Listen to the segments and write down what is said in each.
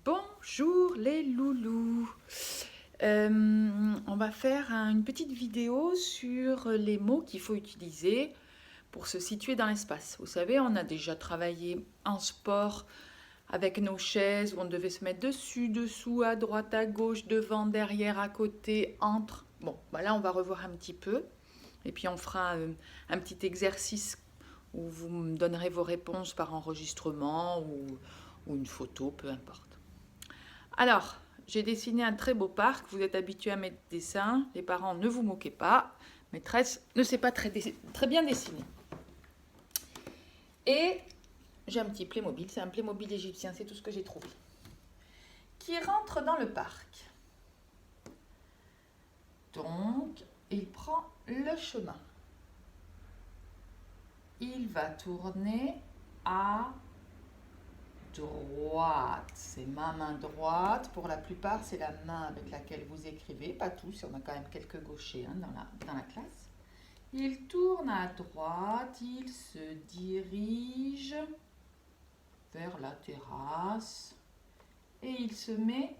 Bonjour les loulous. On va faire une petite vidéo sur les mots qu'il faut utiliser pour se situer dans l'espace. Vous savez, on a déjà travaillé en sport avec nos chaises où on devait se mettre dessus, dessous, à droite, à gauche, devant, derrière, à côté, entre. Bon, là on va revoir un petit peu. Et puis on fera un petit exercice où vous me donnerez vos réponses par enregistrement ou une photo, peu importe. Alors, j'ai dessiné un très beau parc. Vous êtes habitués à mes dessins. Les parents, ne vous moquez pas. Maîtresse ne sait pas très bien dessiner. Et j'ai un petit Playmobil. C'est un Playmobil égyptien. C'est tout ce que j'ai trouvé. Qui rentre dans le parc. Donc, il prend le chemin. Il va tourner à droite. C'est ma main droite. Pour la plupart, c'est la main avec laquelle vous écrivez. Pas tous, on a quand même quelques gauchers dans la classe. Il tourne à droite. Il se dirige vers la terrasse. Et il se met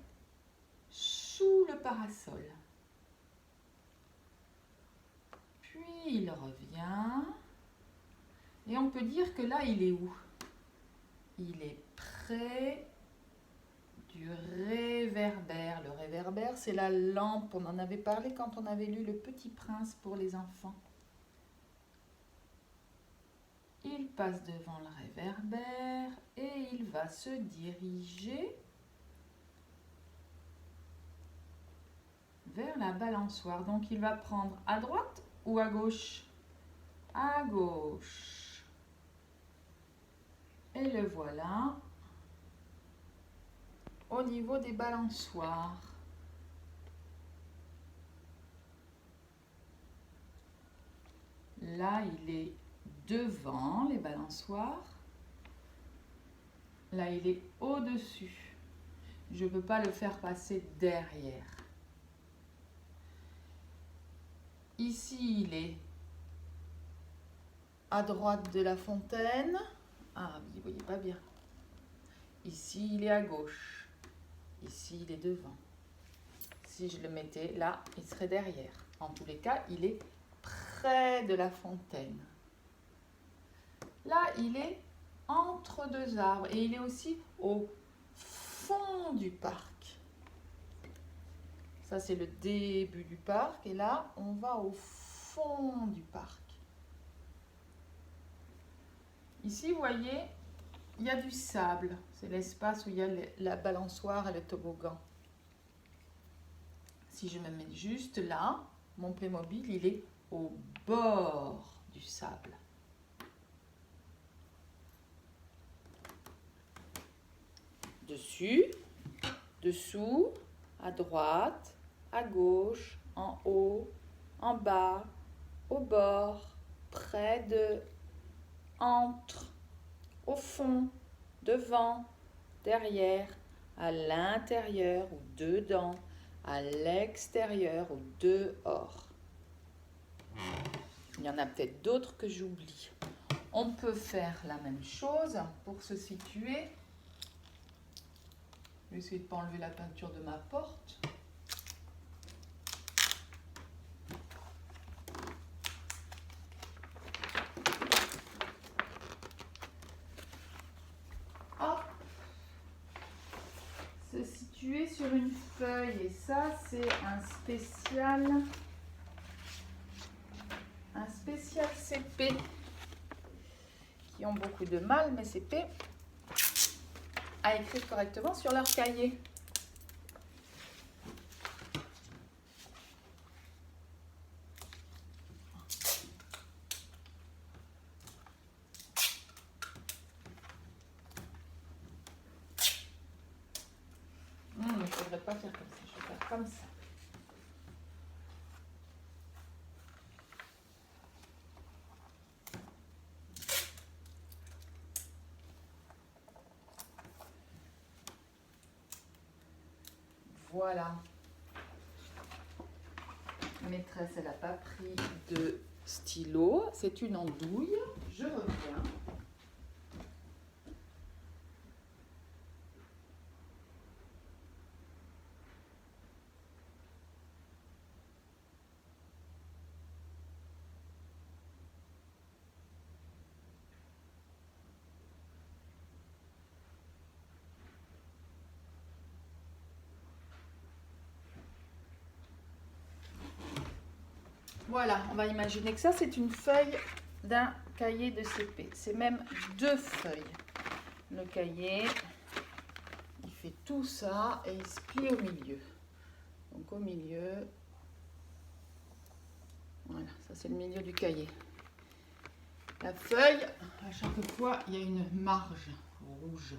sous le parasol. Puis il revient. Et on peut dire que là, il est où? Il est près du réverbère. Le réverbère, c'est la lampe. On en avait parlé quand on avait lu Le Petit Prince pour les enfants. Il passe devant le réverbère et il va se diriger vers la balançoire. Donc il va prendre à droite ou à gauche? À gauche. Et le voilà au niveau des balançoires. Là, il est devant les balançoires. Là, il est au-dessus. Je ne peux pas le faire passer derrière. Ici, il est à droite de la fontaine. Ah, vous ne voyez pas bien. Ici, il est à gauche. Ici, il est devant. Si je le mettais là, il serait derrière. En tous les cas, il est près de la fontaine. Là, il est entre deux arbres et il est aussi au fond du parc. Ça, c'est le début du parc et là, on va au fond du parc. Ici, vous voyez, il y a du sable. C'est l'espace où il y a la balançoire et le toboggan. Si je me mets juste là, mon Playmobil, il est au bord du sable. Dessus, dessous, à droite, à gauche, en haut, en bas, au bord, près de, entre, au fond, devant, derrière, à l'intérieur ou dedans, à l'extérieur ou dehors. Il y en a peut-être d'autres que j'oublie. On peut faire la même chose pour se situer. Je vais essayer de ne pas enlever la peinture de ma porte. Hop. Se situer sur une feuille. Et ça, c'est un spécial CP. Qui ont beaucoup de mal, mes CP, à écrire correctement sur leur cahier. Il ne faudrait pas faire comme ça, je vais faire comme ça. Voilà. Maîtresse, elle n'a pas pris de stylo. C'est une andouille. Je reviens. Voilà, on va imaginer que ça, c'est une feuille d'un cahier de CP. C'est même 2 feuilles. Le cahier, il fait tout ça et il se plie au milieu. Donc au milieu, voilà, ça c'est le milieu du cahier. La feuille, à chaque fois, il y a une marge rouge.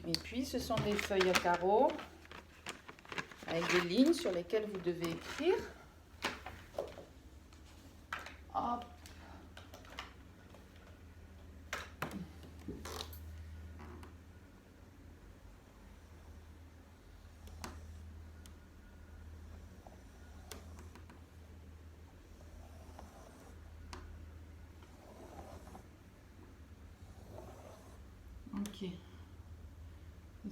Et puis, ce sont des feuilles à carreaux avec des lignes sur lesquelles vous devez écrire. Hop. Ok.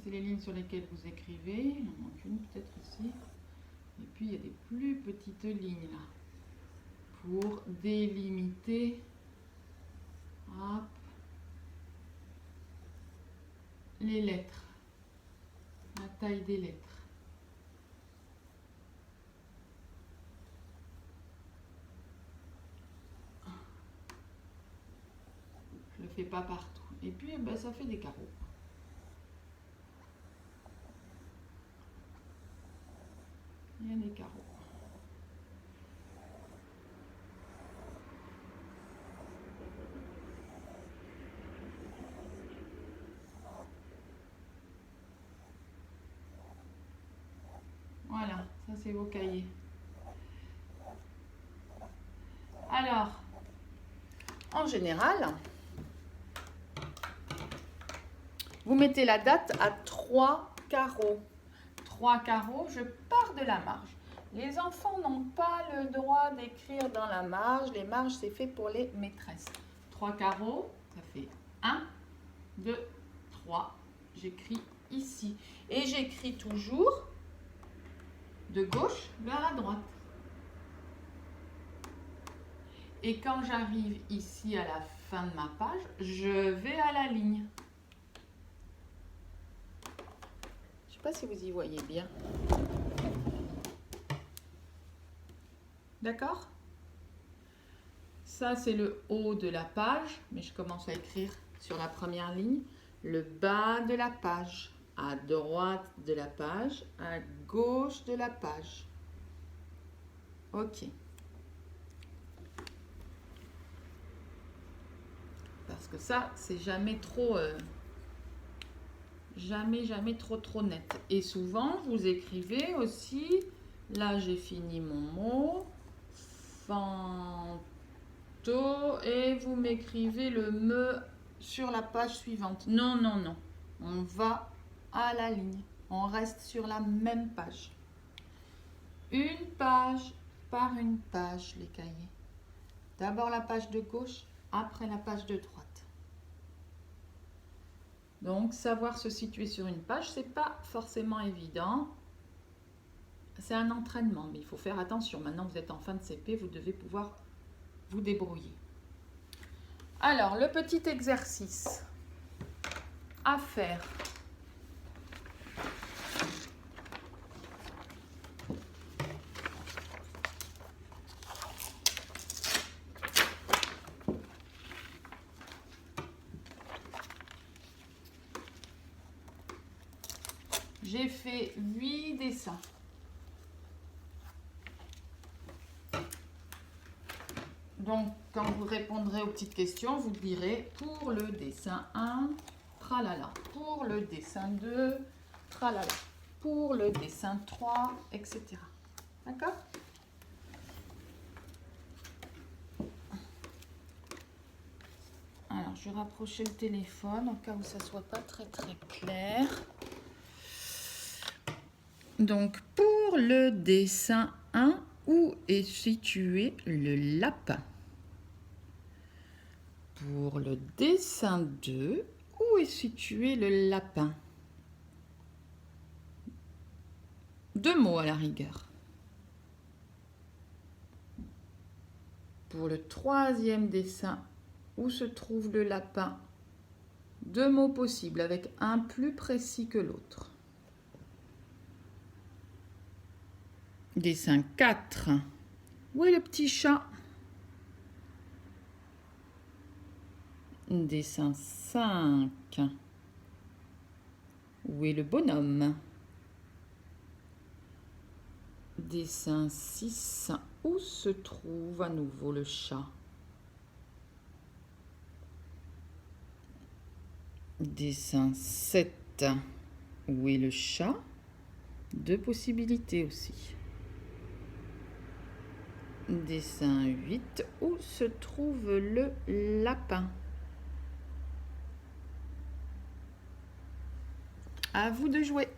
C'est les lignes sur lesquelles vous écrivez. Il en manque une peut-être ici. Et puis il y a des plus petites lignes là pour délimiter hop, les lettres, la taille des lettres. Je ne le fais pas partout. Et puis ben, ça fait des carreaux. Il y a des carreaux. Voilà, ça c'est vos cahiers. Alors, en général, vous mettez la date à 3 carreaux. 3 carreaux, je pars de la marge. Les enfants n'ont pas le droit d'écrire dans la marge. Les marges, c'est fait pour les maîtresses. 3 carreaux, ça fait 1, 2, 3. J'écris ici. Et j'écris toujours de gauche vers la droite. Et quand j'arrive ici à la fin de ma page, je vais à la ligne. Je ne sais pas si vous y voyez bien. D'accord? Ça, c'est le haut de la page, mais je commence à écrire sur la première ligne. Le bas de la page, à droite de la page, à gauche de la page. Ok. Parce que ça, c'est jamais trop... jamais trop net. Et souvent, vous écrivez aussi... Là, j'ai fini mon mot. Et vous m'écrivez le me sur la page suivante. Non, non, non. On va à la ligne. On reste sur la même page. Une page par une page, les cahiers. D'abord la page de gauche, après la page de droite. Donc, savoir se situer sur une page, c'est pas forcément évident. C'est un entraînement, mais il faut faire attention. Maintenant, vous êtes en fin de CP, vous devez pouvoir vous débrouiller. Alors, le petit exercice à faire. J'ai fait 8 dessins. Donc, quand vous répondrez aux petites questions, vous direz pour le dessin 1, tralala. Pour le dessin 2, tralala. Pour le dessin 3, etc. D'accord? Alors, je vais rapprocher le téléphone au cas où ça ne soit pas très clair. Donc, pour le dessin 1, où est situé le lapin? Pour le dessin 2, où est situé le lapin? 2 mots à la rigueur. Pour le 3e dessin, où se trouve le lapin? 2 mots possibles avec un plus précis que l'autre. Dessin 4. Où est le petit chat? Dessin 5. Où est le bonhomme? Dessin 6. Où se trouve à nouveau le chat? Dessin 7. Où est le chat? 2 possibilités aussi. Dessin 8. Où se trouve le lapin? À vous de jouer.